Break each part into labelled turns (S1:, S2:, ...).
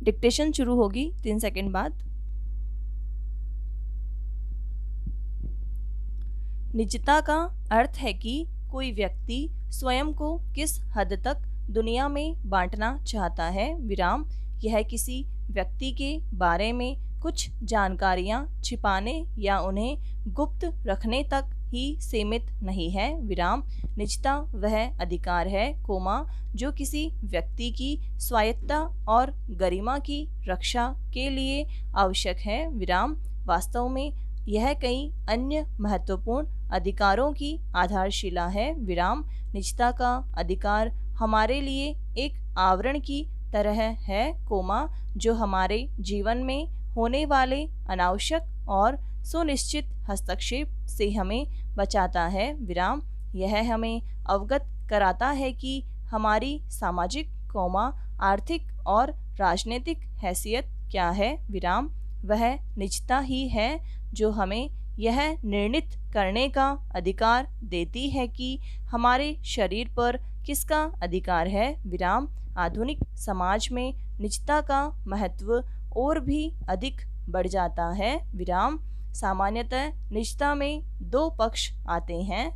S1: Dictation शुरू होगी 3 second बाद। निजता का अर्थ है कि कोई व्यक्ति स्वयं को किस हद तक दुनिया में बांटना चाहता है, विराम। यह किसी व्यक्ति के बारे में कुछ जानकारियां छिपाने या उन्हें गुप्त रखने तक ही सीमित नहीं है, विराम। निजता वह अधिकार है, जो किसी व्यक्ति की स्वायत्तता और गरिमा की रक्षा के लिए आवश्यक है, विराम। वास्तव में यह कई अन्य महत्वपूर्ण अधिकारों की आधारशिला है, विराम। निजता का अधिकार हमारे लिए एक आवरण की तरह है, जो हमारे जीवन में होने वाले अनावश्यक और सुनिश्चित हस्तक्षेप से हमें बचाता है, विराम। यह हमें अवगत कराता है कि हमारी सामाजिक, आर्थिक और राजनीतिक हैसियत क्या है, विराम। वह निजता ही है जो हमें यह निर्णित करने का अधिकार देती है कि हमारे शरीर पर किसका अधिकार है, विराम। आधुनिक समाज में निजता का महत्व और भी अधिक बढ़ जाता है, विराम। सामान्यतः निजता में दो पक्ष आते हैं,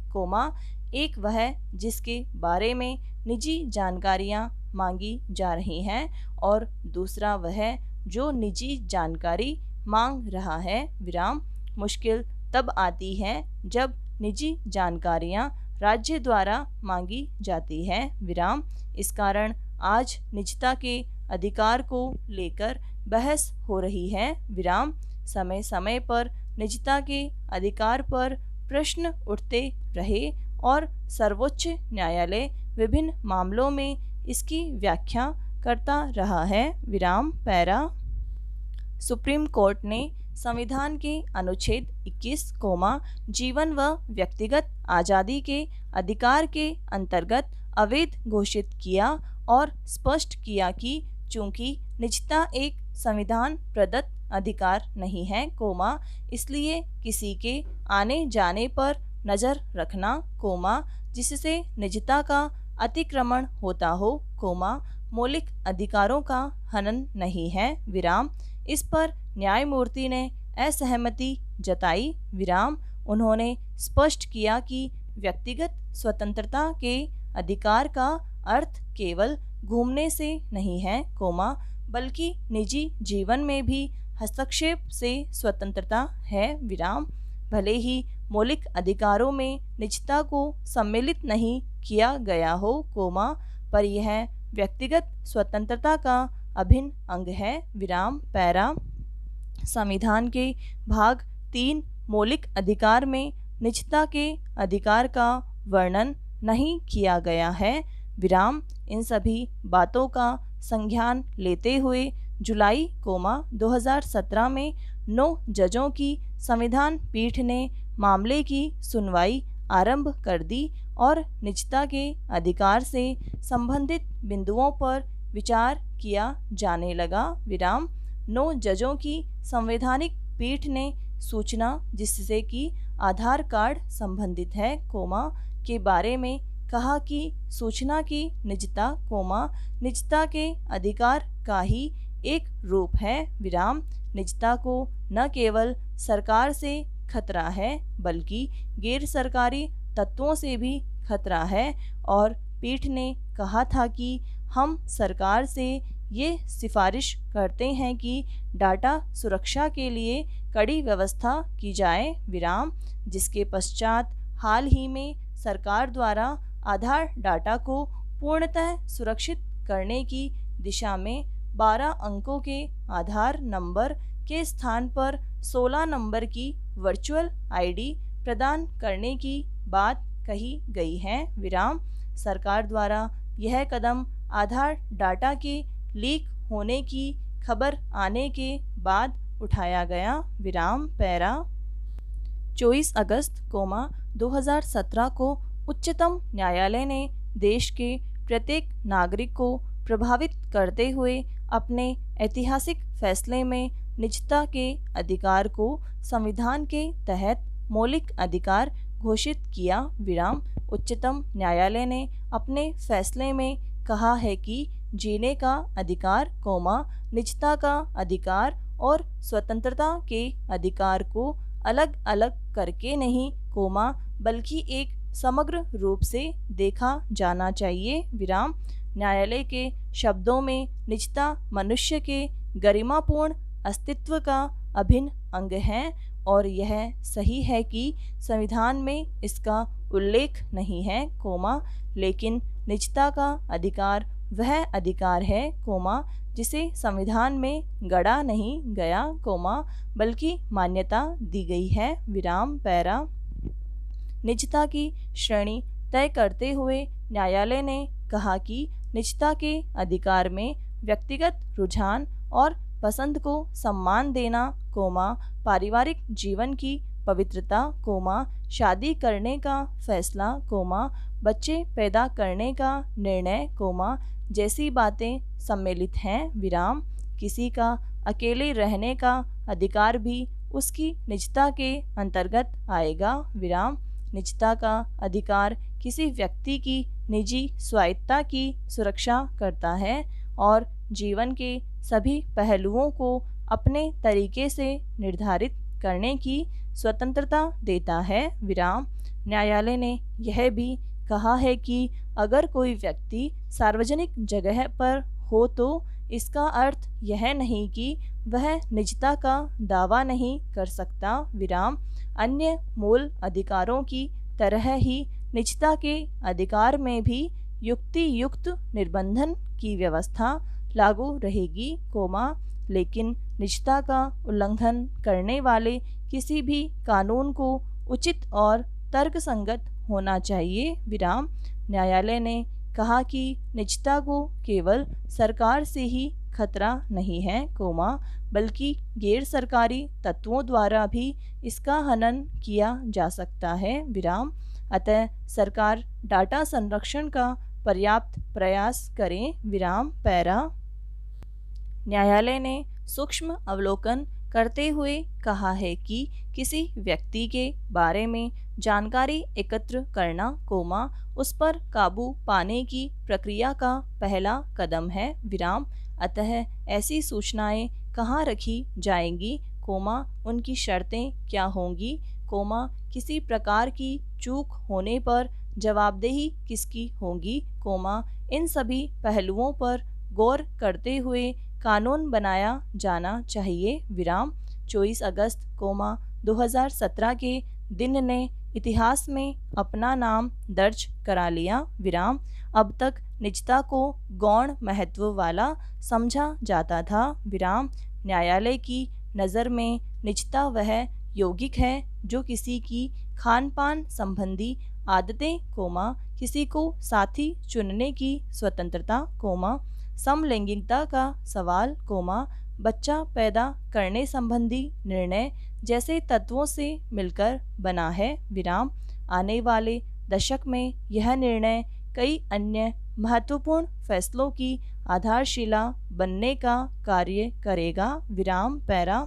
S1: एक वह जिसके बारे में निजी जानकारियां मांगी जा रही हैं और दूसरा वह जो निजी जानकारी मांग रहा है, विराम। मुश्किल तब आती है जब निजी जानकारियां राज्य द्वारा मांगी जाती है, विराम। इस कारण आज निजता के अधिकार को लेकर बहस हो रही है, विराम। समय समय पर निजता के अधिकार पर प्रश्न उठते रहे और सर्वोच्च न्यायालय विभिन्न मामलों में इसकी व्याख्या करता रहा है, विराम। पैरा सुप्रीम कोर्ट ने संविधान के अनुच्छेद 21, जीवन व व्यक्तिगत आज़ादी के अधिकार के अंतर्गत अवैध घोषित किया और स्पष्ट किया कि चूंकि निजता एक संविधान प्रदत्त अधिकार नहीं है, इसलिए किसी के आने जाने पर नज़र रखना, जिससे निजता का अतिक्रमण होता हो, मौलिक अधिकारों का हनन नहीं है, विराम। इस पर न्यायमूर्ति ने असहमति जताई, विराम। उन्होंने स्पष्ट किया कि व्यक्तिगत स्वतंत्रता के अधिकार का अर्थ केवल घूमने से नहीं है, बल्कि निजी जीवन में भी हस्तक्षेप से स्वतंत्रता है, विराम। भले ही मौलिक अधिकारों में निजता को सम्मिलित नहीं किया गया हो, पर यह व्यक्तिगत स्वतंत्रता का अभिन्न अंग है, विराम। पैरा संविधान के भाग 3 मौलिक अधिकार में निजता के अधिकार का वर्णन नहीं किया गया है, विराम। इन सभी बातों का संज्ञान लेते हुए जुलाई 2017 में 9 जजों की संविधान पीठ ने मामले की सुनवाई आरंभ कर दी और निजता के अधिकार से संबंधित बिंदुओं पर विचार किया जाने लगा, विराम। 9 जजों की संवैधानिक पीठ ने सूचना जिससे कि आधार कार्ड संबंधित है, के बारे में कहा कि सूचना की निजता, निजता के अधिकार का ही एक रूप है, विराम। निजता को न केवल सरकार से खतरा है बल्कि गैर सरकारी तत्वों से भी खतरा है और पीठ ने कहा था कि हम सरकार से ये सिफारिश करते हैं कि डाटा सुरक्षा के लिए कड़ी व्यवस्था की जाए, विराम। जिसके पश्चात हाल ही में सरकार द्वारा आधार डाटा को पूर्णतः सुरक्षित करने की दिशा में 12 अंकों के आधार नंबर के स्थान पर 16 नंबर की वर्चुअल आईडी प्रदान करने की बात कही गई है, विराम। सरकार द्वारा यह कदम आधार डाटा के लीक होने की खबर आने के बाद उठाया गया, विराम। पैरा 24 अगस्त 2017 को उच्चतम न्यायालय ने देश के प्रत्येक नागरिक को प्रभावित करते हुए अपने ऐतिहासिक फैसले में निजता के अधिकार को संविधान के तहत मौलिक अधिकार घोषित किया, विराम। उच्चतम न्यायालय ने अपने फैसले में कहा है कि जीने का अधिकार, निजता का अधिकार और स्वतंत्रता के अधिकार को अलग अलग करके नहीं, बल्कि एक समग्र रूप से देखा जाना चाहिए। विराम। न्यायालय के शब्दों में निजता मनुष्य के गरिमापूर्ण अस्तित्व का अभिन्न अंग है और यह सही है कि संविधान में इसका उल्लेख नहीं है, लेकिन निजता का अधिकार वह अधिकार है, जिसे संविधान में गढ़ा नहीं गया, बल्कि मान्यता दी गई है। विराम। पैरा। निजता की श्रेणी तय करते हुए न्यायालय ने कहा कि निजता के अधिकार में व्यक्तिगत रुझान और पसंद को सम्मान देना, पारिवारिक जीवन की पवित्रता, शादी करने का फैसला, बच्चे पैदा करने का निर्णय, जैसी बातें सम्मिलित हैं। विराम। किसी का अकेले रहने का अधिकार भी उसकी निजता के अंतर्गत आएगा। विराम। निजता का अधिकार किसी व्यक्ति की निजी स्वायत्तता की सुरक्षा करता है और जीवन के सभी पहलुओं को अपने तरीके से निर्धारित करने की स्वतंत्रता देता है। विराम। न्यायालय ने यह भी कहा है कि अगर कोई व्यक्ति सार्वजनिक जगह पर हो तो इसका अर्थ यह नहीं कि वह निजता का दावा नहीं कर सकता। विराम। अन्य मूल अधिकारों की तरह ही निजता के अधिकार में भी युक्ति युक्त निर्बंधन की व्यवस्था लागू रहेगी, लेकिन निजता का उल्लंघन करने वाले किसी भी कानून को उचित और तर्कसंगत होना चाहिए। विराम। न्यायालय ने कहा कि निजता को केवल सरकार से ही खतरा नहीं है, बल्कि गैर सरकारी तत्वों द्वारा भी इसका हनन किया जा सकता है। विराम। अतः सरकार डाटा संरक्षण का पर्याप्त प्रयास करें। विराम। पैरा। न्यायालय ने सूक्ष्म अवलोकन करते हुए कहा है कि किसी व्यक्ति के बारे में जानकारी एकत्र करना, उस पर काबू पाने की प्रक्रिया का पहला कदम है। विराम। अतः ऐसी सूचनाएं कहाँ रखी जाएंगी, उनकी शर्तें क्या होंगी, किसी प्रकार की चूक होने पर जवाबदेही किसकी होगी, इन सभी पहलुओं पर गौर करते हुए कानून बनाया जाना चाहिए। विराम। 24 अगस्त 2017 के दिन ने इतिहास में अपना नाम दर्ज करा लिया। विराम। अब तक निजता को गौण महत्व वाला समझा जाता था। विराम। न्यायालय की नज़र में निजता वह यौगिक है जो किसी की खान पान संबंधी आदतें, किसी को साथी चुनने की स्वतंत्रता, समलैंगिकता का सवाल, बच्चा पैदा करने संबंधी निर्णय जैसे तत्वों से मिलकर बना है। विराम। आने वाले दशक में यह निर्णय कई अन्य महत्वपूर्ण फैसलों की आधारशिला बनने का कार्य करेगा। विराम। पैरा।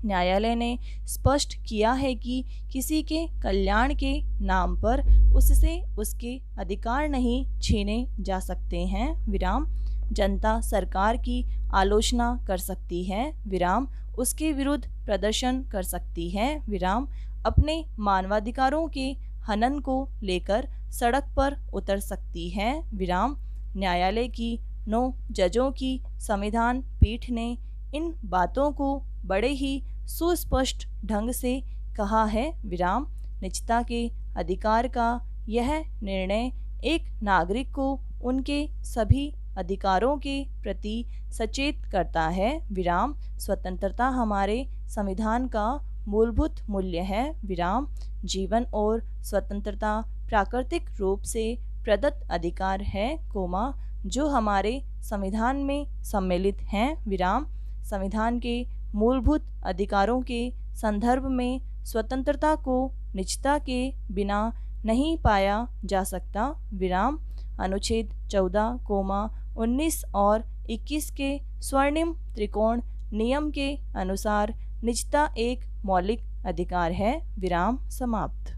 S1: न्यायालय ने स्पष्ट किया है कि किसी के कल्याण के नाम पर उससे उसके अधिकार नहीं छीने जा सकते हैं। विराम। जनता सरकार की आलोचना कर सकती है। विराम। उसके विरुद्ध प्रदर्शन कर सकती है। विराम। अपने मानवाधिकारों के हनन को लेकर सड़क पर उतर सकती है। विराम। न्यायालय की 9 जजों की संविधान पीठ ने इन बातों को बड़े ही सुस्पष्ट ढंग से कहा है। विराम। निजता के अधिकार का यह निर्णय एक नागरिक को उनके सभी अधिकारों के प्रति सचेत करता है। विराम। स्वतंत्रता हमारे संविधान का मूलभूत मूल्य है। विराम। जीवन और स्वतंत्रता प्राकृतिक रूप से प्रदत्त अधिकार है, जो हमारे संविधान में सम्मिलित हैं। विराम। संविधान के मूलभूत अधिकारों के संदर्भ में स्वतंत्रता को निजता के बिना नहीं पाया जा सकता। विराम। अनुच्छेद 14, 19 और 21 के स्वर्णिम त्रिकोण नियम के अनुसार निजता एक मौलिक अधिकार है। विराम। समाप्त।